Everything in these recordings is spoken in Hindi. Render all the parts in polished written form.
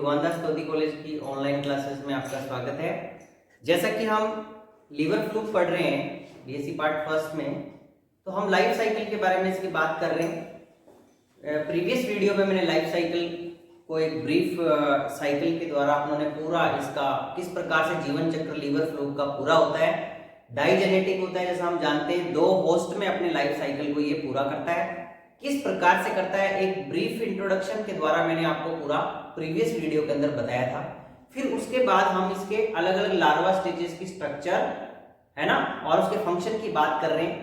गोविंदा स्तोति कॉलेज की ऑनलाइन क्लासेस में आपका स्वागत है। जैसा कि हम लीवर फ्लू पढ़ रहे हैं बीएससी पार्ट फर्स्ट में, तो हम लाइफ साइकिल के बारे में इसकी बात कर रहे हैं। प्रीवियस वीडियो में मैंने लाइफ साइकिल को एक ब्रीफ साइकिल के द्वारा उन्होंने पूरा इसका किस प्रकार से जीवन चक्र लीवर फ्लू का पूरा होता है। डाइजेनेटिक होता है, जैसा हम जानते हैं, 2 होस्ट में अपने लाइफ साइकिल को ये पूरा करता है। किस प्रकार से करता है, एक ब्रीफ इंट्रोडक्शन के द्वारा मैंने आपको पूरा प्रीवियस वीडियो के अंदर बताया था। फिर उसके बाद हम इसके अलग अलग लार्वा स्टेजेस की स्ट्रक्चर है ना और उसके फंक्शन की बात कर रहे हैं।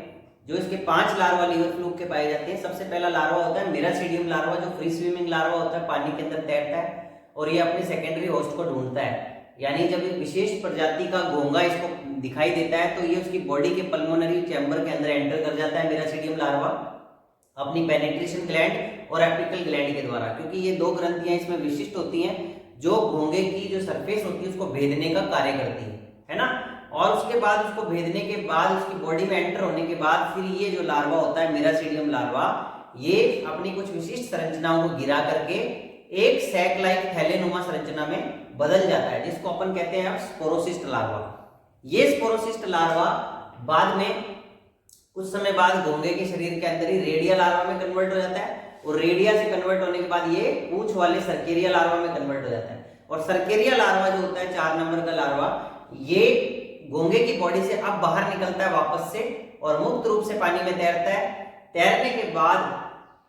जो इसके 5 लार्वा लीवर फ्लू के पाए जाते हैं। सबसे पहला लार्वा होता है मेरासीडियम लार्वा, जो फ्री स्विमिंग लार्वा होता है, पानी के अंदर तैरता है और ये अपने सेकेंडरी होस्ट को ढूंढता है। यानी जब एक विशेष प्रजाति का घोंगा इसको दिखाई देता है तो ये उसकी बॉडी के पल्मोनरी चैम्बर के अंदर एंटर कर जाता है मेरासीडियम लार्वा अपनी पेनिट्रेशन ग्लैंड और एपिकल ग्लैंड के द्वारा, क्योंकि ये 2 ग्रंथियां इसमें विशिष्ट होती हैं जो घोंगे की जो सरफेस होती है उसको भेदने का कार्य करती है ना। और उसके बाद उसको भेदने के बाद उसकी बॉडी में एंटर होने के बाद फिर ये जो लार्वा होता है मेरासीडियम लार्वा, ये अपनी कुछ विशिष्ट संरचनाओं को गिरा करके एक सैक लाइक थैलेनुमा संरचना में बदल जाता है, जिसको अपन कहते हैं स्पोरोसिस्ट लार्वा। ये स्पोरोसिस्ट लार्वा बाद में कुछ समय बाद घोंगे के शरीर के अंदर ही रेडिया लार्वा में कन्वर्ट हो जाता है और रेडिया से कन्वर्ट होने के बाद ये पूंछ वाले सर्केरिया लार्वा में कन्वर्ट हो जाता है। और सर्केरिया लार्वा जो होता है 4 नंबर का लार्वा, ये घोंगे की बॉडी से अब बाहर निकलता है वापस से और मुक्त रूप से पानी में तैरता है। तैरने के बाद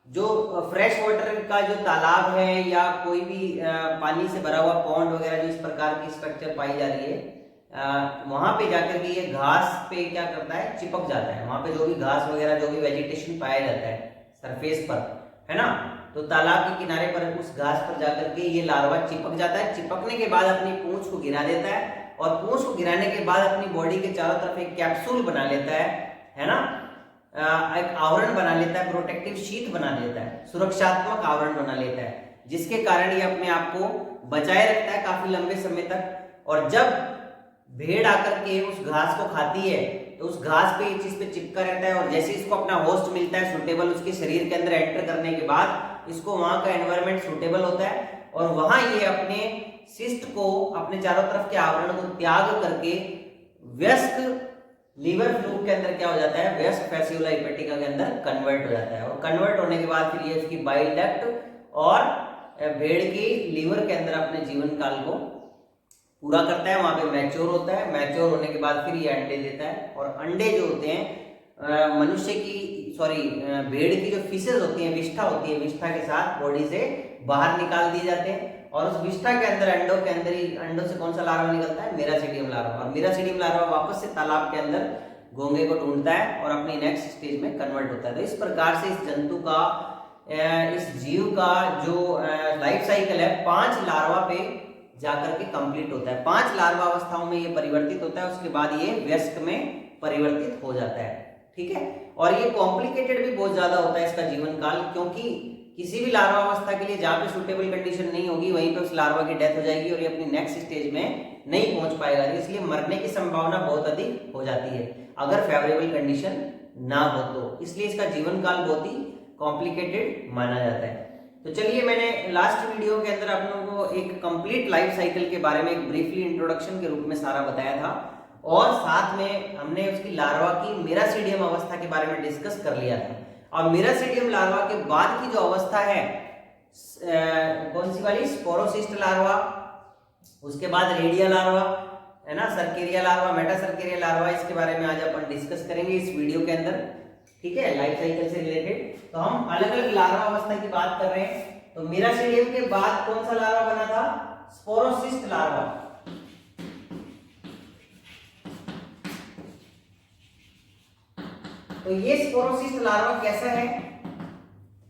जो फ्रेश वाटर का जो तालाब है या कोई भी पानी से भरा हुआ पॉन्ड वगैरह जो इस प्रकार की स्ट्रक्चर पाई जा रही है, वहां पे जाकर के ये घास पे क्या करता है, चिपक जाता है। वहां पे जो भी घास वगैरह जो भी वेजिटेशन पाया जाता है सरफेस पर, है ना, तो तालाब के किनारे पर उस घास पर जाकर के ये लार्वा चिपक जाता है। चिपकने के बाद अपनी पूंछ को गिरा देता है और पूंछ को गिराने के बाद अपनी बॉडी के चारों तरफ एक कैप्सूल बना लेता है ना, एक आवरण बना लेता है, प्रोटेक्टिव शीट बना लेता है, सुरक्षात्मक आवरण बना लेता है, जिसके कारण ये अपने आप को बचाए रखता है काफी लंबे समय तक। और जब भेड़ आकर के उस घास को खाती है तो उस घास पे ये चीज पे चिपका रहता है और जैसे इसको अपना होस्ट मिलता है सूटेबल, उसके शरीर के अंदर एंटर करने के बाद इसको वहां का एनवायरनमेंट सूटेबल होता है और वहां ये अपने सिस्ट को, अपने चारों तरफ के आवरण को त्याग करके वयस्क लीवर फ्लू के अंदर क्या हो जाता है, वयस्क फैसियोला हेपेटिका के अंदर कन्वर्ट हो जाता है। और कन्वर्ट होने के बाद फिर ये उसकी बाइल डक्ट और भेड़ की लीवर के अंदर अपने जीवन काल को पूरा करता है। वहां पे मैच्योर होता है, मैच्योर होने के बाद फिर ये अंडे देता है और अंडे जो होते हैं मनुष्य की भेड़ की जो फिशेज होती हैं, विष्ठा होती है, विष्ठा के साथ बॉडी से बाहर निकाल दिए जाते हैं और उस विष्ठा के अंदर अंडों से कौन सा लार्वा निकलता है, मेरासीडियम लार्वा। और मेरासीडियम लार्वा वापस से तालाब के अंदर घोंगे को ढूंढता है और अपनी नेक्स्ट स्टेज में कन्वर्ट होता है। तो इस प्रकार से इस जंतु का, इस जीव का जो लाइफ साइकिल है 5 लार्वा पे जाकर के कंप्लीट होता है। 5 लार्वा अवस्थाओं में ये परिवर्तित होता है, उसके बाद ये वयस्क में परिवर्तित हो जाता है। ठीक है, और ये कॉम्प्लिकेटेड भी बहुत ज्यादा होता है इसका जीवन काल, क्योंकि किसी भी लार्वा अवस्था के लिए जहाँ पे सुटेबल कंडीशन नहीं होगी वहीं पे उस लार्वा की डेथ हो जाएगी और ये अपनी नेक्स्ट स्टेज में नहीं पहुंच पाएगा। इसलिए मरने की संभावना बहुत अधिक हो जाती है अगर फेवरेबल कंडीशन ना हो तो। इसलिए इसका जीवन काल बहुत ही कॉम्प्लिकेटेड माना जाता है। तो चलिए, मैंने लास्ट वीडियो के अंदर आप लोगों को एक कंप्लीट लाइफ साइकिल के बारे में एक ब्रीफली इंट्रोडक्शन के रूप में सारा बताया था और साथ में हमने उसकी लार्वा की मेरासीडियम अवस्था के बारे में डिस्कस कर लिया था। और मेरासीडियम लार्वा के बाद की जो अवस्था है कौन सी वाली, स्पोरोसिस्ट लार्वा, उसके बाद रेडिया लार्वा, है ना, सर्केरिया लार्वा, मेटासर्केरिया लार्वा, इसके बारे में आज अपन डिस्कस करेंगे इस वीडियो के अंदर। ठीक है, लाइफ साइकिल से रिलेटेड। तो हम अलग अलग लार्वा अवस्था की बात कर रहे हैं। तो मेरासीडियम के बाद कौन सा लार्वा बना था, स्पोरोसिस्ट लार्वा। तो ये स्पोरोसिस्ट लार्वा कैसा है,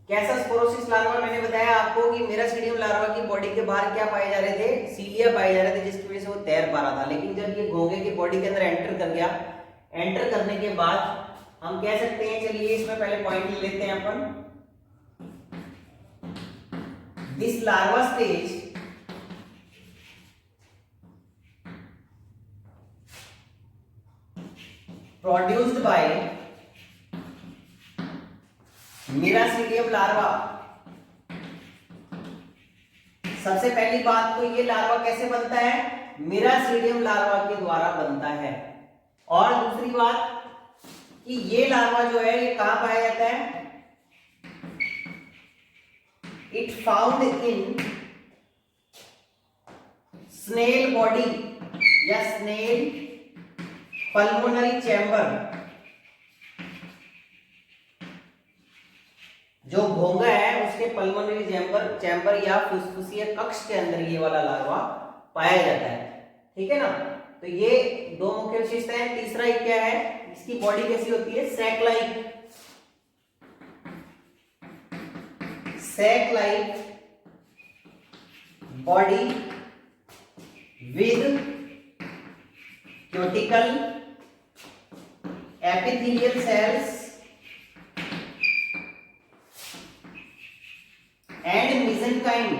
कैसा स्पोरोसिस्ट लार्वा, मैंने बताया आपको कि मेरासीडियम लार्वा की बॉडी के बाहर क्या पाए जा रहे थे, सीलिया पाए जा रहे थे, जिसकी वजह से वो तैर पा रहा था। लेकिन जब ये घोंगे की बॉडी के अंदर एंटर कर गया, एंटर करने के बाद हम कह सकते हैं, चलिए इसमें पहले पॉइंट लेते हैं अपन, this larva stage produced by miracidium larva सबसे पहली बात तो ये लार्वा कैसे बनता है, मिरासीडियम लार्वा के द्वारा बनता है। और दूसरी बात कि ये लार्वा जो है ये कहां पाया जाता है, it found in snail body या स्नेल पल्मोनरी चैम्बर। जो घोंगा है उसके पल्मोनरी चैम्बर या फुसफुसीय कक्ष के अंदर ये वाला लार्वा पाया जाता है। ठीक है ना, तो ये दो मुख्य विशेषताएं हैं। तीसरा एक क्या है, इसकी बॉडी कैसी होती है, sac like body with cuticle epithelial cells and mesenchyme.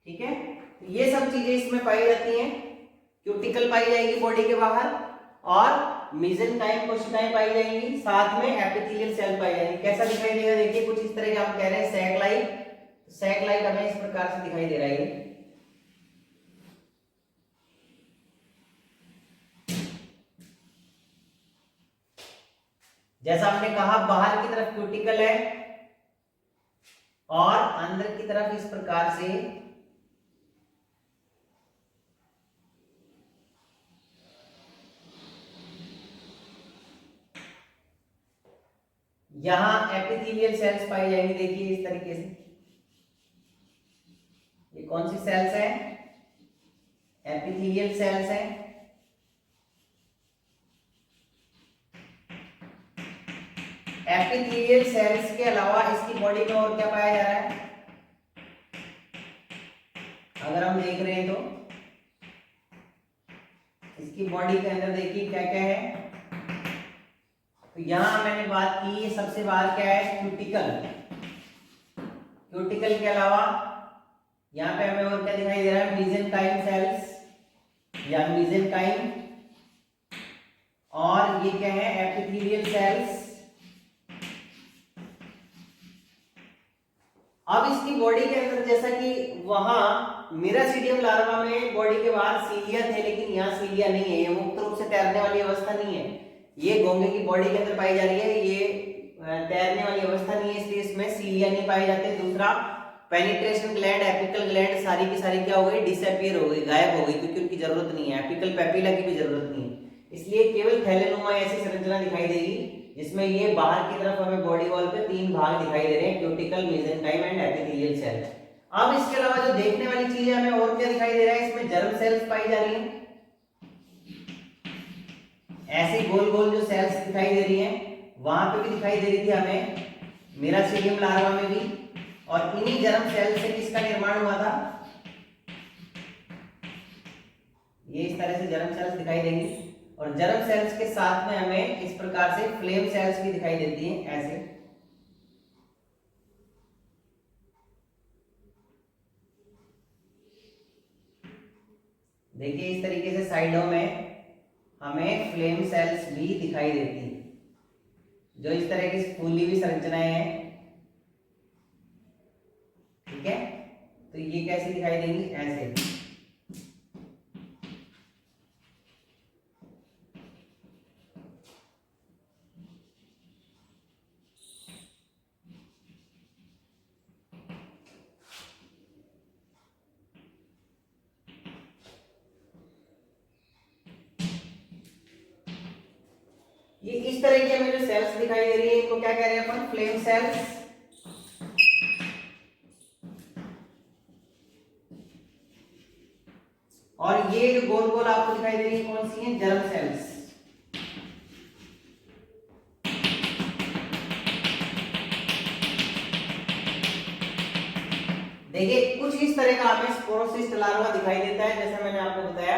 ठीक है, तो ये सब चीजें इसमें पाई जाती हैं। क्यूटिकल पाई जाएगी बॉडी के बाहर और मेसेनकाइम कोशिकाएं पाई जाएंगी, साथ में एपिथेलियल सेल पाई जाएंगी। कैसा दिखाई देगा, देखिए कुछ इस तरह के आप कह रहे हैं सैक लाइक हमें इस प्रकार से दिखाई दे रहा है। जैसा हमने कहा बाहर की तरफ क्यूटिकल है और अंदर की तरफ इस प्रकार से यहां एपिथेलियल सेल्स पाई जाएंगी। देखिए इस तरीके से, ये कौन सी सेल्स है, एपिथेलियल सेल्स है। एपिथेलियल सेल्स के अलावा इसकी बॉडी में और क्या पाया जा रहा है, अगर हम देख रहे हैं तो इसकी बॉडी के अंदर देखिए क्या क्या है। तो यहां मैंने बात की, सबसे बाहर क्या है, क्यूटिकल के अलावा यहां पे हमें और क्या दिखाई दे रहा है, मेसेनकाइम सेल्स या मेसेनकाइम, और ये क्या है, एपिथेलियल सेल्स। अब इसकी बॉडी के अंदर, जैसा कि वहां मिरासीडियम लार्वा में बॉडी के बाहर सीलिया थे, लेकिन यहाँ सीलिया नहीं है, ये मुक्त रूप से तैरने वाली अवस्था नहीं है। ये घोंगे की बॉडी के अंदर पाई जा रही है, ये तैरने वाली अवस्था नहीं है, इसलिए इसमें सीलिया नहीं पाए जाते। दूसरा, पेनिट्रेशन ग्लैंड, एपिकल ग्लैंड सारी की सारी क्या हो गई, डिसअपीयर हो गई, गायब हो गई, क्योंकि उनकी जरूरत नहीं है। एपिकल पेपिला की भी जरूरत नहीं है, इसलिए केवल थैलेनुमा ऐसी संरचना दिखाई देगी जिसमें ये बाहर की तरफ हमें बॉडी वॉल पे तीन भाग दिखाई दे रहे हैं, cuticle, mesenchyme and epithelial cell. अब इसके अलावा जो देखने वाली चीज है, हमें और क्या दिखाई दे रहा है, इसमें जर्म सेल्स पाई जा रही हैं। ऐसे गोल गोल जो सेल्स दिखाई दे रही हैं, वहां पे भी दिखाई दे रही थी हमें मिरासीडियम लार्वा में भी। और इन्हीं जर्म सेल से किसका निर्माण हुआ था, ये इस तरह से जर्म सेल्स दिखाई देंगी। और जर्म सेल्स के साथ में हमें इस प्रकार से फ्लेम सेल्स भी दिखाई देती हैं, ऐसे। देखिए इस तरीके से साइडों में हमें फ्लेम सेल्स भी दिखाई देती हैं, जो इस तरह की फूली हुई संरचनाएं हैं। ठीक है, तो ये कैसे दिखाई देंगी, ऐसे। ये इस तरह की हमें जो सेल्स दिखाई दे रही है, इनको क्या कह रहे हैं अपन, फ्लेम सेल्स। और ये जो गोल गोल आपको दिखाई दे रही है, कौन सी है, जर्म सेल्स। देखिए कुछ इस तरह का हमें स्पोरोसिस्ट लार्वा दिखाई देता है, जैसा मैंने आपको बताया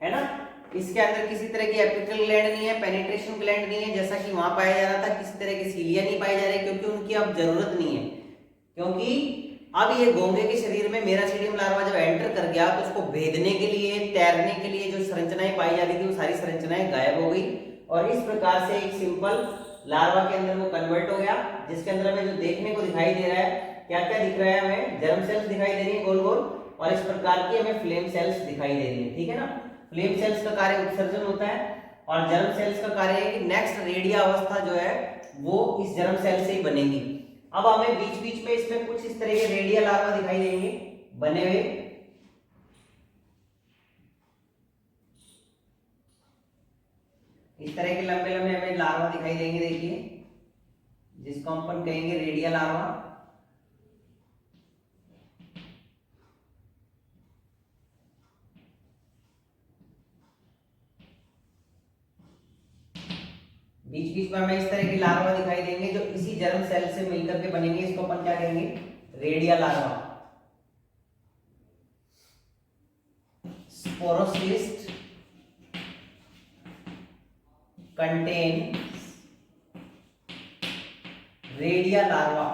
है ना। इसके अंदर किसी तरह की एपिकल ग्लैंड नहीं है, पेनिट्रेशन ग्लैंड नहीं है, जैसा कि वहां पाया जा रहा था। किसी तरह की सीलिया नहीं पाई जा रही, क्योंकि उनकी अब जरूरत नहीं है, क्योंकि अब ये घोंगे के शरीर में मिरासीडियम लार्वा जब एंटर कर गया, तो उसको भेदने के लिए, तैरने के लिए जो संरचनाएं पाई जा रही थी, वो सारी संरचनाएं गायब हो गई। और इस प्रकार से एक सिंपल लार्वा के अंदर वो कन्वर्ट हो गया, जिसके अंदर हमें जो देखने को दिखाई दे रहा है, क्या क्या दिख रहा है, हमें जर्म सेल्स दिखाई दे रही है गोल गोल, और इस प्रकार की हमें फ्लेम सेल्स दिखाई दे रही है। ठीक है ना, फ्लेम सेल्स का कार्य उत्सर्जन होता है और जर्म सेल्स का कार्य है कि नेक्स्ट रेडिया अवस्था जो है वो इस जर्म सेल से ही बनेगी। अब हमें बीच बीच में इसमें कुछ इस तरह के रेडिया लार्वा दिखाई देंगे बने हुए, इस तरह के लंबे लंबे हमें लार्वा दिखाई देंगे, देखिए, जिसको हम अपन कहेंगे रेडिया लार्वा। बीच बीच में हमें इस तरह के लार्वा दिखाई देंगे जो इसी जर्म सेल से मिलकर के बनेंगे, इसको अपन क्या कहेंगे, redia larva. Sporocyst contain redia larva.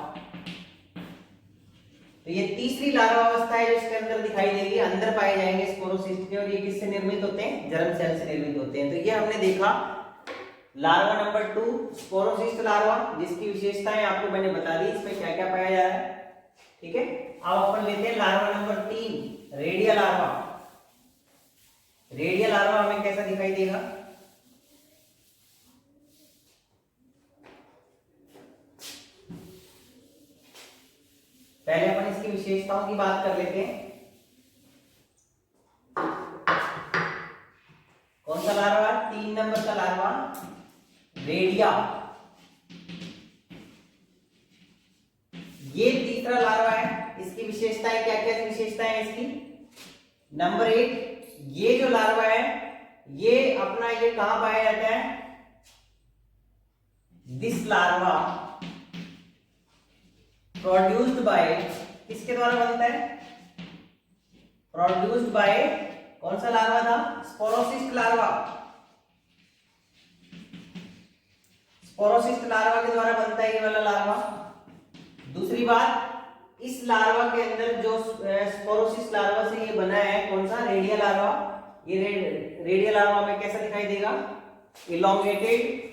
तो ये तीसरी लार्वा अवस्था है जो इसके अंदर दिखाई देगी, अंदर पाए जाएंगे स्पोरोसिस्ट के, और ये किससे निर्मित होते हैं, जर्म सेल से निर्मित होते हैं। तो ये हमने देखा लार्वा नंबर 2 स्पोरोसिस्ट लार्वा, जिसकी विशेषताएं आपको मैंने बता दी, इसमें क्या क्या पाया जा रहा है। ठीक है, अब अपन लेते हैं larva number 3 redia larva. Redia larva हमें कैसा दिखाई देगा, पहले अपन इसकी विशेषताओं की बात कर लेते हैं। कौन सा लार्वा, 3 नंबर का लार्वा रेडिया। ये तीसरा लार्वा है, इसकी विशेषताएं क्या क्या विशेषताएं है इसकी। नंबर 1, ये जो लार्वा है ये अपना ये कहां पाया जाता है, दिस लार्वा प्रोड्यूस्ड बाय, किसके द्वारा बनता है, प्रोड्यूस्ड बाय, कौन सा लार्वा था, स्पोरोसिस्ट लार्वा। स्पोरोसिस्ट लार्वा के द्वारा बनता है ये वाला लार्वा। दूसरी बात, इस लार्वा के अंदर जो स्पोरोसिस्ट लार्वा से ये बना है, कौन सा, रेडिया लार्वा। ये रेडिया लार्वा में कैसा दिखाई देगा, इलोंगेटेड,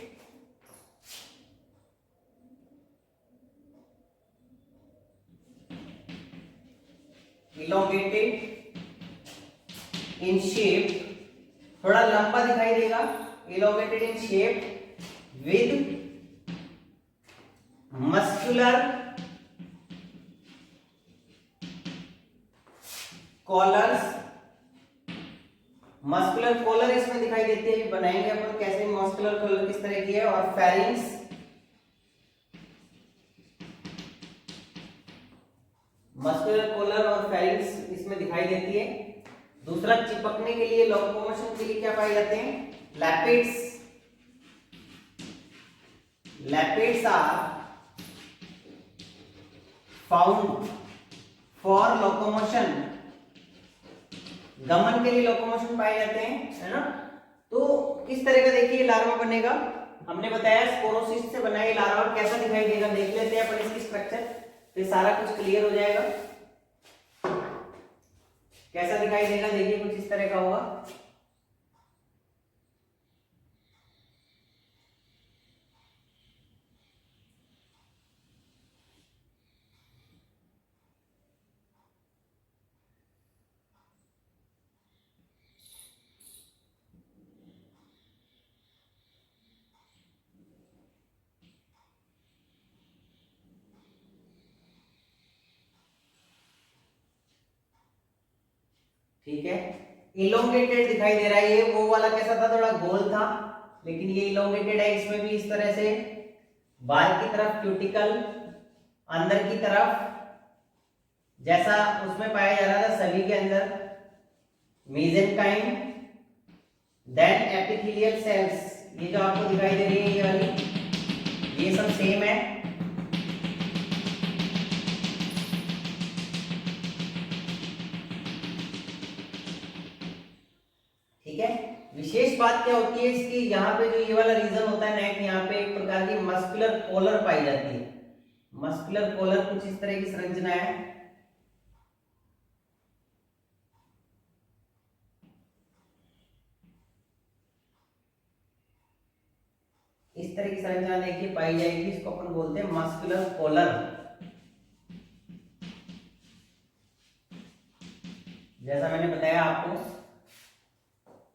इलोंगेटेड इन शेप, थोड़ा लंबा दिखाई देगा, elongated in shape with muscular collars. Muscular collar इसमें दिखाई देती है, बनाएंगे अपन कैसे मस्कुलर कॉलर किस तरह की है, और फेरिंग्स, मस्कुलर कॉलर और फेरिंग्स इसमें दिखाई देती है। दूसरा, चिपकने के लिए, लोकोमोशन के लिए क्या पाए जाते हैं, लैपिड्स। लैपिड्स आर फाउंड फॉर लोकोमोशन, गमन के लिए लोकोमोशन पाए जाते हैं, है ना। तो किस तरह का देखिए लार्वा बनेगा, हमने बताया स्पोरोसिस्ट से बना ये लार्वा कैसा दिखाई देगा, देख लेते हैं अपन इसकी स्ट्रक्चर, तो सारा कुछ क्लियर हो जाएगा। कैसा दिखाई देगा, देखिए कुछ इस तरह का होगा। ठीक है, इलोंगेटेड दिखाई दे रहा है, ये वो वाला कैसा था, थोड़ा गोल था, लेकिन ये इलोंगेटेड है, इसमें भी इस तरह से बाहर की तरफ क्यूटिकल, अंदर की तरफ जैसा उसमें पाया जा रहा था सभी के अंदर मेसेनकाइम, देन एपिथेलियल सेल्स, ये जो आपको दिखाई दे रही है ये वाली, ये सब सेम है। ठीक है, विशेष बात क्या होती है इसकी, यहाँ पे जो ये वाला रीजन होता है नेक, यहाँ पे एक प्रकार की मस्कुलर कॉलर पाई जाती है। मस्कुलर कॉलर कुछ इस तरह की संरचना है। इस तरह की संरचना देखिए पाई जाएगी, इसको अपन बोलते हैं मस्कुलर कॉलर। जैसा मैंने बताया आपको,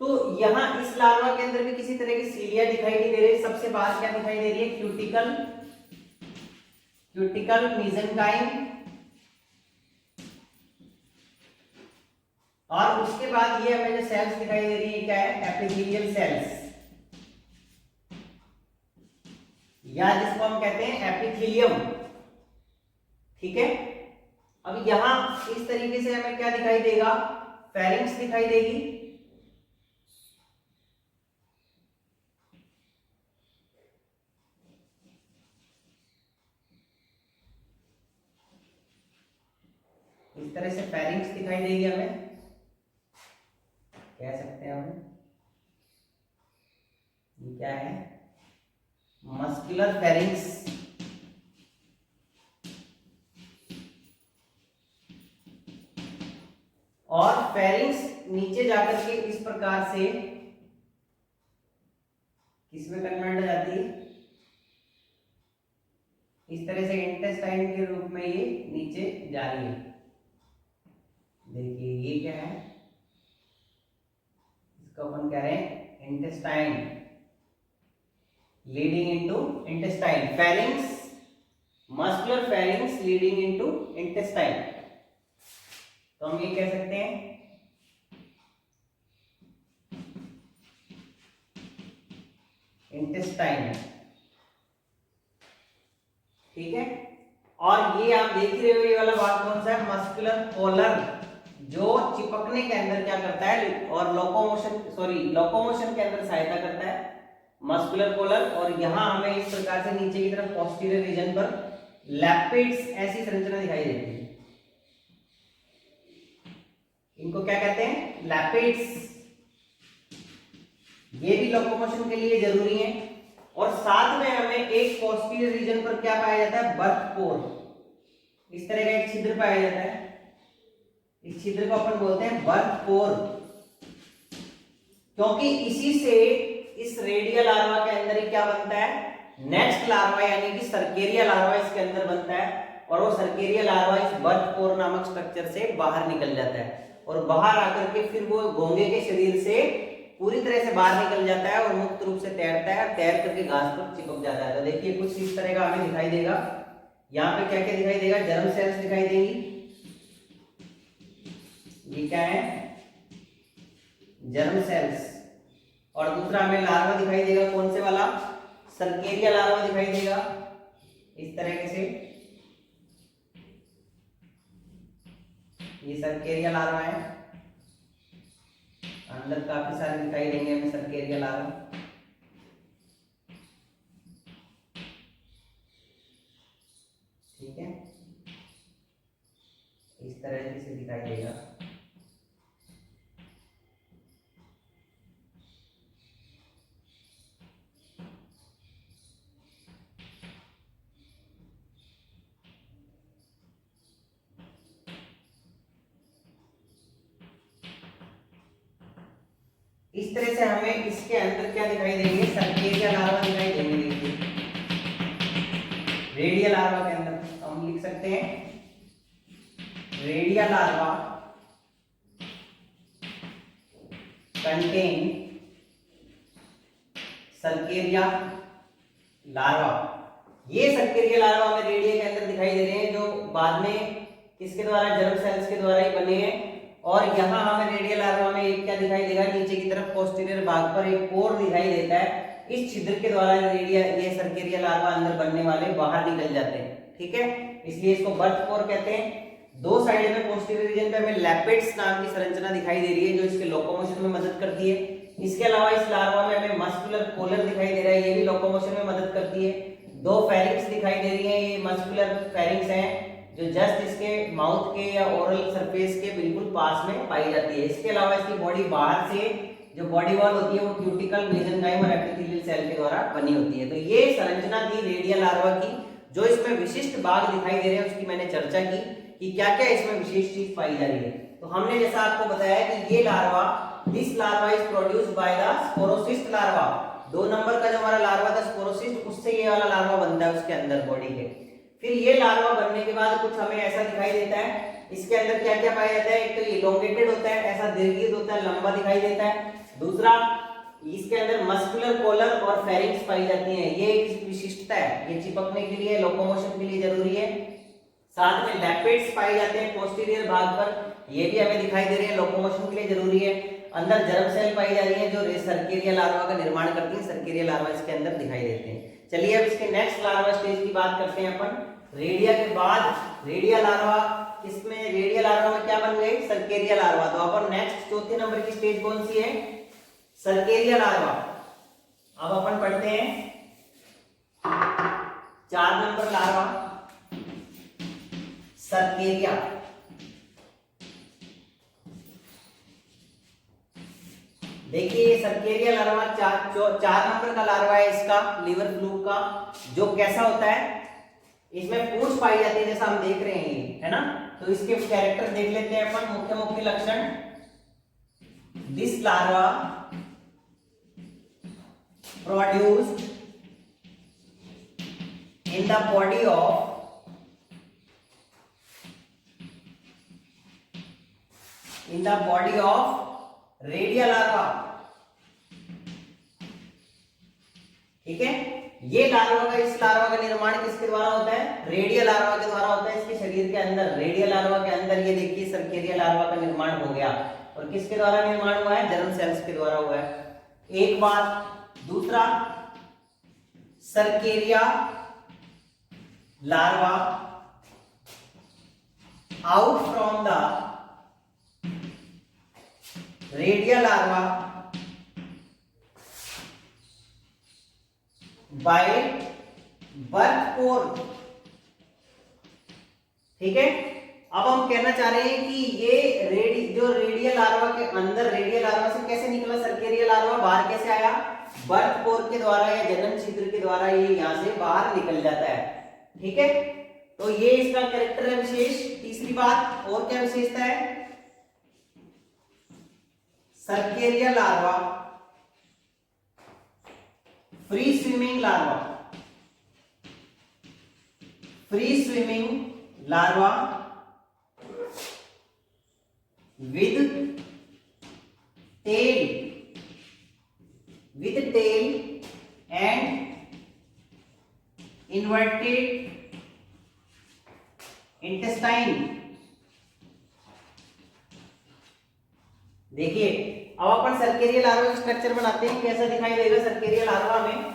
तो यहां इस लार्वा के अंदर भी किसी तरह की सीलिया दिखाई नहीं दे रही। सबसे बाहर क्या दिखाई दे रही है? क्यूटिकल, क्यूटिकल मेसेंकाइम, और उसके बाद ये हमें जो सेल्स दिखाई दे रही है क्या है? एपिथेलियल सेल्स, या जिसको हम कहते हैं एपिथेलियम। ठीक है, अब यहां इस तरीके से हमें क्या दिखाई देगा? फेरिंक्स दिखाई देगी, इस तरह से फेरिंक्स दिखाई देगी हमें, कह सकते हैं हम ये क्या है? Muscular pharynx. और फेरिंक्स नीचे जाकर के इस प्रकार से किसमें कन्वर्ट हो जाती है? इस तरह से इंटेस्टाइन के रूप में ये नीचे जा रही है। देखिए ये क्या है? इसको अपन कह रहे हैं intestine, leading into intestine. Pharynx, muscular pharynx leading into intestine. तो हम ये कह सकते हैं इंटेस्टाइन। ठीक है, और ये आप देख रहे हो ये वाला भाग कौन सा है? मस्कुलर कॉलर, जो चिपकने के अंदर क्या करता है और लोकोमोशन के अंदर सहायता करता है, मस्कुलर कॉलर। और यहां हमें इस प्रकार से नीचे की तरफ पोस्टीरियर रीजन पर लैपिड्स ऐसी संरचना दिखाई देती है। इनको क्या कहते हैं? लैपिड्स। ये भी लोकोमोशन के लिए जरूरी है। और साथ में हमें एक पोस्टीरियर रीजन पर क्या पाया जाता है? बर्थ पोर। इस तरह का एक छिद्र पाया जाता है, इस छिद्र को अपन बोलते हैं बर्थ पोर, क्योंकि इसी से इस रेडियल लार्वा के अंदर ही क्या बनता है? नेक्स्ट लार्वा, यानी कि सर्केरिया लार्वा इसके अंदर बनता है। और वो सर्केरिया लार्वा इस बर्थ पोर नामक स्ट्रक्चर से बाहर निकल जाता है, और बाहर आकर के फिर वो घोंगे के शरीर से पूरी तरह से बाहर निकल जाता है और मुक्त रूप से तैरता है, तैर करके घास पर चिपक जाता है। तो देखिए कुछ इस तरह का हमें दिखाई देगा। यहाँ पे क्या क्या दिखाई देगा? जर्म सेल्स दिखाई देंगी, ये क्या है? Germ cells. और दूसरा हमें लार्वा दिखाई देगा, कौन से वाला? सर्केरिया लार्वा दिखाई देगा, इस तरह से। ये सर्केरिया लार्वा है, अंदर काफी सारे दिखाई देंगे हमें सर्केरिया लार्वा। ठीक है, इस तरह से दिखाई देगा। इस तरह से हमें इसके अंदर क्या दिखाई देंगे? सर्केरिया लार्वा दिखाई देंगे। देखिए रेडियल लार्वा के अंदर हम लिख सकते हैं radial larva contain cercaria larva. ये सर्केरिया लार्वा हमें रेडिया के अंदर दिखाई दे रहे हैं, जो बाद में किसके द्वारा? जर्म सेल्स के द्वारा ही बने हैं। और यहाँ हमें रेडियल लार्वा में एक क्या दिखाई देगा? नीचे की तरफ पोस्टीरियर भाग पर एक पोर दिखाई देता है। इस छिद्र के द्वारा ये सर्केरिया लार्वा अंदर बनने वाले बाहर निकल जाते हैं। ठीक है, इसलिए इसको बर्थ पोर कहते हैं। दो साइड में पोस्टीरियर रीजन पे हमें लैपिड्स नाम की संरचना दिखाई दे रही है, जो इसके लोकोमोशन में मदद करती है। इसके अलावा इस लार्वा में हमें मस्कुलर कॉलर दिखाई दे रहा है, ये भी लोकोमोशन में मदद करती है। दो फेरिंक्स दिखाई दे रही है, ये मस्कुलर फेरिंक्स हैं, जो जस्ट इसके माउथ के या ओरल सरफेस के बिल्कुल पास में पाई जाती है। इसके अलावा इसकी बॉडी बाहर से जो बॉडी वॉल होती है वो क्यूटिकल, मेसेंकाइम और एपिथेलियल सेल के द्वारा बनी होती है। तो ये संरचना थी रेडियल लार्वा की। जो इसमें विशिष्ट भाग दिखाई दे रहे हैं उसकी मैंने चर्चा की कि क्या क्या इसमें विशेष चीज पाई जा रही है। तो हमने जैसा आपको बताया कि ये larva, this larva is produced by the sporocyst larva. 2 number का जो हमारा लार्वा था स्पोरोसिस्ट, उससे ये वाला लार्वा बनता है उसके अंदर बॉडी के। फिर ये लार्वा बनने के बाद कुछ हमें ऐसा दिखाई देता है, इसके अंदर क्या क्या पाया जाता है, एक तो इलोंगेटेड होता है, ऐसा दीर्घित होता है, लंबा दिखाई देता है। दूसरा, इसके अंदर मस्कुलर कॉलर और फेरिंग्स पाई जाती हैं, ये एक विशिष्टता है, ये चिपकने के लिए, लोकोमोशन के लिए जरूरी है। साथ में लैपेट्स पाए जाते हैं पोस्टीरियर भाग पर, ये भी हमें दिखाई दे रहे हैं, लोकोमोशन के लिए जरूरी है। अंदर जर्म सेल पाई जा रही है जो सर्केरिया लार्वा का निर्माण करती है, सर्केरिया लार्वा इसके अंदर दिखाई देते हैं। चलिए अब इसके नेक्स्ट लार्वा स्टेज की बात करते हैं अपन। रेडिया के बाद रेडिया लार्वा, इसमें रेडिया लार्वा में क्या बन गई, सर्केरिया लार्वा। तो अपन नेक्स्ट चौथे नंबर की स्टेज कौन सी है, सर्केरिया लार्वा। अब अपन पढ़ते हैं 4 नंबर लार्वा, सर्केरिया। देखिए ये सर्केरिया लार्वा 4 नंबर का लार्वा है इसका, लीवर फ्लूक का। जो कैसा होता है, इसमें पूंछ पाई जाती है जैसा हम देख रहे हैं, ये है ना। तो इसके कैरेक्टर देख लेते हैं अपन, मुख्य मुख्य लक्षण। This larva produced in the body of redia larva. ठीक है, ये लार्वा का, इस लार्वा का निर्माण किसके द्वारा होता है, रेडिया लार्वा के द्वारा होता है। इसके शरीर के अंदर, रेडिया लार्वा के अंदर ये देखिए सर्केरिया लार्वा का निर्माण हो गया। और किसके द्वारा निर्माण हुआ है, जर्म सेल्स के द्वारा हुआ है, एक बात। दूसरा, cercaria larva out from the redia larva by birth pore. ठीक है, अब हम कहना चाह रहे हैं कि ये जो रेडिया लार्वा के अंदर, रेडिया लार्वा से कैसे निकला सर्केरिया लार्वा, बाहर कैसे आया, बर्थ पोर के द्वारा या जनन छिद्र के द्वारा ये यहां से बाहर निकल जाता है। ठीक है, तो ये इसका कैरेक्टर है विशेष। तीसरी बात, और क्या विशेषता है, cercaria larva free swimming larva, free swimming larva with tail and inverted intestine। देखिए अब अपन सर्केरिया लार्वा का स्ट्रक्चर बनाते हैं, कैसा दिखाई देगा सर्केरिया लार्वा में।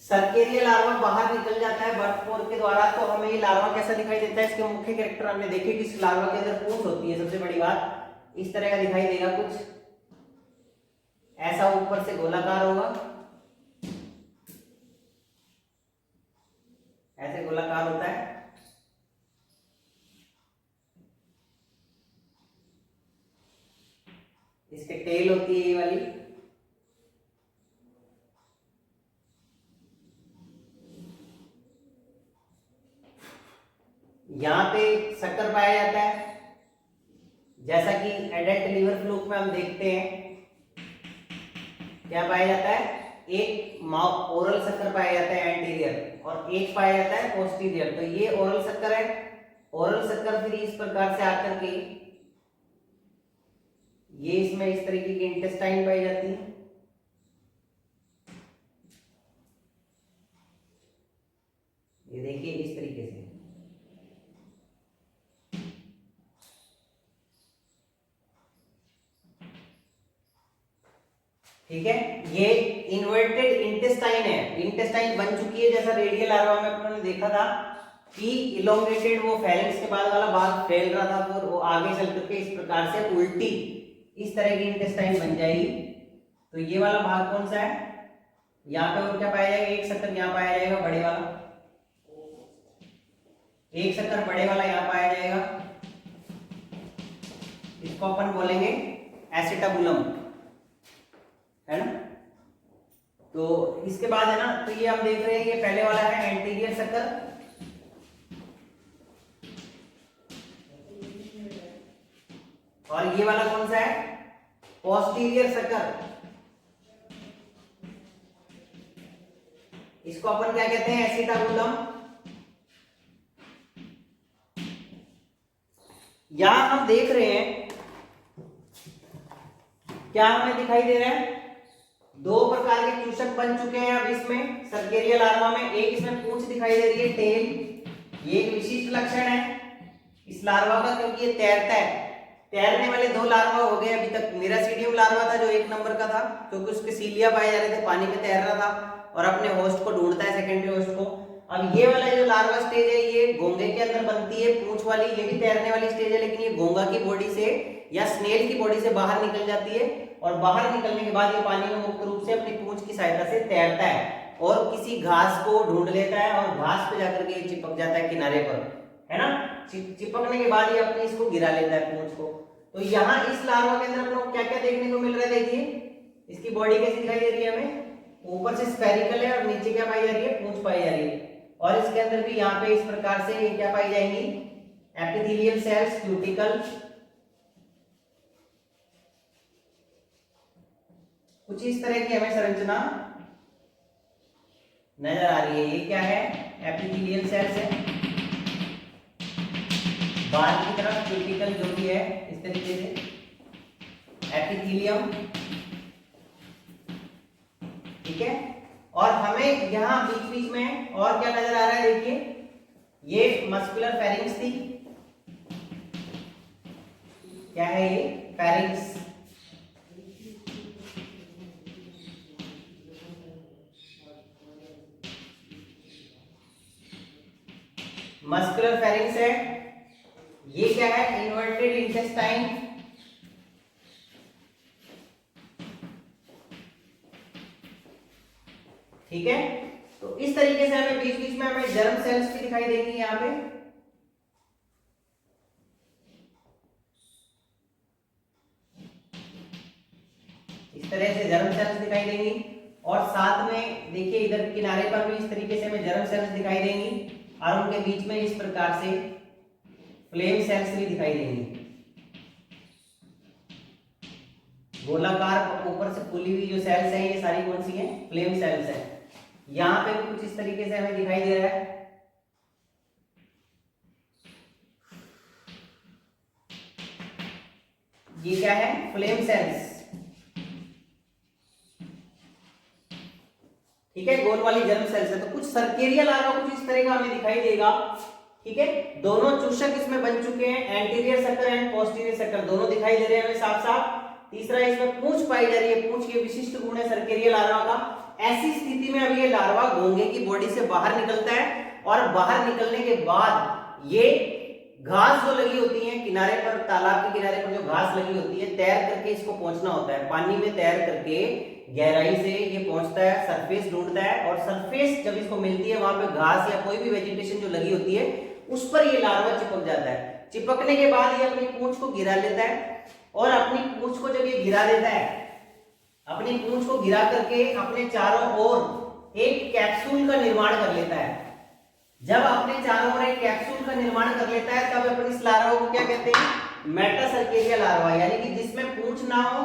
सर्केरिया लार्वा बाहर निकल जाता है बर्थ पोर के द्वारा, तो हमें ये लार्वा कैसा दिखाई देता है, इसके मुख्य कैरेक्टर हमने देखे कि इस लार्वा के अंदर पूंछ होती है। सबसे बड़ी बात, इस तरह का दिखाई देगा, कुछ ऐसा ऊपर से गोलाकार होगा, ऐसे गोलाकार होता है। इसके टेल होती है ये वाली, यहां पे शक्कर पाया जाता है, जैसा कि एडल्ट लीवर फ्लूक में हम देखते हैं। क्या पाया जाता है, एक ओरल शक्कर पाया जाता है एंटीरियर, और एक पाया जाता है पोस्टीरियर। तो ये ओरल शक्कर है। ओरल शक्कर फिर इस प्रकार से आकर के ये इसमें इस तरीके की इंटेस्टाइन पाई जाती है। ये देखिए इस तरीके से, ठीक है। ये इन्वर्टेड इंटेस्टाइन है, इंटेस्टाइन बन चुकी है, जैसा रेडियल लार्वा में अपने देखा था कि इलोंगेटेड वो फेरिंग्स के बाद वाला भाग फैल रहा था, फिर वो आगे चल करके इस प्रकार से उल्टी इस तरह की इंटेस्टाइन बन जाएगी। तो ये वाला भाग कौन सा है, यहाँ पे और क्या पाया जाएगा, एक शक्कर यहाँ पाया जाएगा बड़े वाला, एक शक्कर बड़े वाला यहाँ पाया जाएगा। इसको अपन बोलेंगे एसिटाबुलम, है ना। तो इसके बाद है ना, तो ये हम देख रहे हैं, ये पहले वाला है एंटीरियर शक्कर, और ये वाला कौन सा है, पोस्टीरियर शक्कर। इसको अपन क्या कहते हैं, एसिटाबुलम। यहां हम देख रहे हैं क्या हमें दिखाई दे रहा है, दो प्रकार के चूषक बन चुके हैं अब इसमें सर्केरिया लार्वा में। एक इसमें पूंछ दिखाई दे रही है, टेल। ये एक विशिष्ट लक्षण है इस लार्वा का, क्योंकि ये तैरता है। तैरने वाले दो लार्वा हो गए अभी तक। मेरासीडियम लार्वा था जो 1 नंबर का था, क्योंकि उसके सीलिया पाए जा रहे थे, पानी में तैर रहा था और अपने होस्ट को ढूंढता है, सेकेंडरी होस्ट को। अब ये वाला जो लार्वा स्टेज है ये घोंगे के अंदर बनती है, पूंछ वाली। ये भी तैरने वाली स्टेज है, लेकिन ये घोंगा की बॉडी से या स्नेल की बॉडी से बाहर निकल जाती है, और बाहर निकलने के बाद ये पानी में मुक्त रूप से अपनी पूंछ की सहायता से तैरता है और किसी घास को ढूंढ लेता है, और घास पे जाकर के चिपक जाता है किनारे पर, है ना। चिपकने के बाद ये अपने इसको गिरा लेता है पूंछ को। तो यहाँ इस लार्वा के अंदर अपने को क्या क्या देखने को मिल रहा है, देखिए इसकी बॉडी कैसी दिखाई दे रही है हमें, ऊपर से स्फेरिकल है और नीचे क्या पाई जा रही है, पूंछ पाई जा रही है। और इसके अंदर भी यहाँ पे इस प्रकार से ये क्या पाई जाएंगी, एपिथेलियल सेल्स, क्यूटिकल। कुछ इस तरह की हमें संरचना नजर आ रही है। ये क्या है, एपिथेलियल सेल्स है, बाहर की तरफ क्यूटिकल जो भी है इस तरीके से एपिथेलियम, ठीक है। और हमें यहाँ बीच बीच में और क्या नजर आ रहा है, देखिए ये मस्कुलर फेरिंक्स थी, क्या है ये, फेरिंक्स। मस्कुलर फेरिंक्स है। ये क्या है, इन्वर्टेड इंटेस्टाइन, ठीक है। तो इस तरीके से हमें बीच बीच में हमें जर्म सेल्स भी दिखाई देंगी यहाँ पे। इस तरह से जर्म सेल्स दिखाई देंगी, और साथ में देखिए इधर किनारे पर भी इस तरीके से हमें जर्म सेल्स दिखाई देंगी, और उनके बीच में इस प्रकार से फ्लेम सेल्स भी दिखाई देंगी। गोलाकार ऊपर से फूली हुई जो सेल्स हैं ये सारी कौन सी हैं, फ्लेम सेल्स हैं। यहां पे कुछ इस तरीके से हमें दिखाई दे रहा है। ये क्या है, फ्लेम सेल्स, ठीक है, गोल वाली जर्म सेल्स है। तो कुछ सर्केरिया लार्वा कुछ इस तरह का हमें दिखाई देगा, ठीक है। दोनों चूषक इसमें बन चुके हैं, anterior sucker and posterior sucker दोनों दिखाई दे रहे हैं हमें साफ साफ। तीसरा इसमें पूंछ पाई जा रही है, पूंछ के विशिष्ट गुण है सर्केरिया लार्वा का। ऐसी स्थिति में अब ये लार्वा घोंगे की बॉडी से बाहर निकलता है, और बाहर निकलने के बाद ये घास जो लगी होती है किनारे पर, तालाब के किनारे पर जो घास लगी होती है, तैर करके इसको पहुंचना होता है। पानी में तैर करके गहराई से ये पहुंचता है, सरफेस ढूंढता है, और सरफेस जब इसको मिलती है वहां पे घास या कोई भी वेजिटेशन जो लगी होती है उस पर ये लार्वा चिपक जाता है। चिपकने के बाद ये अपनी पूंछ को गिरा लेता है, और अपनी पूंछ को जब ये गिरा देता है, अपनी पूंछ को गिरा करके अपने चारों ओर एक कैप्सूल का निर्माण कर लेता है। जब अपने चारों ओर एक कैप्सूल का निर्माण कर लेता है तब अपन इस लार्वा को क्या कहते हैं, मेटासर्केरिया लार्वा, यानी कि जिसमें पूंछ ना हो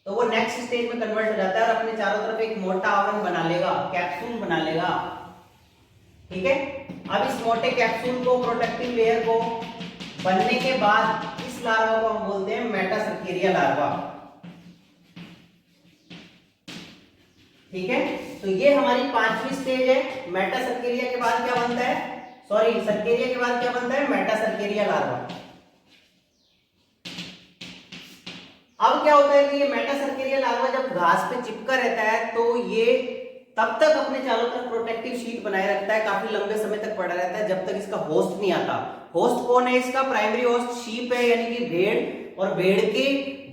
तो वो नेक्स्ट स्टेज में कन्वर्ट हो जाता है और अपने चारों तरफ एक मोटा आवरण बना लेगा, कैप्सूल बना लेगा, ठीक है। अब इस मोटे कैप्सूल को, प्रोटेक्टिव लेयर को बनने के बाद इस लार्वा को हम बोलते हैं मेटासर्केरिया लार्वा, ठीक है। तो ये हमारी 5वीं स्टेज है। मेटासर्केरिया के बाद क्या बनता है, सॉरी सर्केरिया के बाद क्या बनता है, मेटासर्केरिया लार्वा। अब क्या होता है कि ये मेटासर्केरिया लार्वा जब घास पे चिपका रहता है तो ये तब तक अपने चारों तरफ प्रोटेक्टिव शीट बनाए रखता है, काफी लंबे समय तक पड़ा रहता है जब तक इसका होस्ट नहीं आता। होस्ट कौन है इसका, प्राइमरी होस्ट शीप है, यानी कि भेड़, और भेड़ के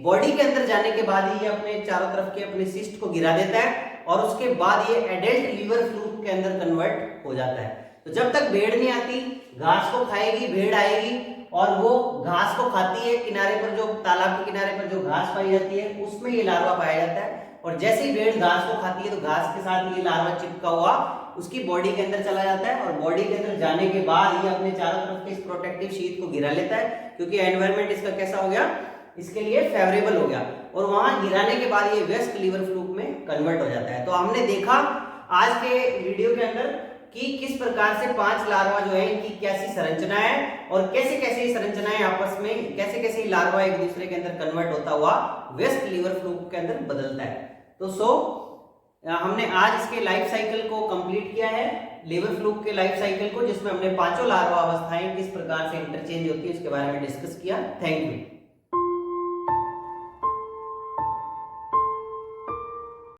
बॉडी के अंदर जाने के बाद ही ये अपने चारों तरफ के अपने सिस्ट को गिरा देता है, और उसके बाद ये एडल्ट लीवर फ्लूक के अंदर कन्वर्ट हो जाता है। तो जब तक भेड़ नहीं आती, घास को खाएगी, भेड़ आएगी और वो घास को खाती है, किनारे पर जो तालाब के किनारे पर जो घास पाई जाती है उसमें ये लार्वा पाया जाता है, और जैसे ही भेड़ घास को खाती है तो घास के साथ ये लार्वा चिपका हुआ उसकी बॉडी के अंदर चला जाता है, और बॉडी के अंदर जाने के बाद ये अपने चारों तरफ के इस प्रोटेक्टिव शीट को गिरा लेता है, क्योंकि एनवायरनमेंट इसका कैसा हो गया, इसके लिए फेवरेबल हो गया, और वहां गिराने के बाद ये व्यस्क लीवर फ्लूक में कन्वर्ट हो जाता है। तो हमने देखा आज के वीडियो के अंदर कि किस प्रकार से 5 लार्वा जो है इनकी कैसी संरचना है और कैसे कैसे संरचनाएं आपस में कैसे कैसे लार्वा एक दूसरे के अंदर कन्वर्ट होता हुआ वेस्ट लीवर फ्लूक के अंदर बदलता है। तो हमने आज इसके लाइफ साइकिल को कंप्लीट किया है, लीवर फ्लूक के लाइफ साइकिल को, जिसमें हमने पांचों लार्वा अवस्थाएं किस प्रकार से इंटरचेंज होती है उसके बारे में डिस्कस किया। Thank you.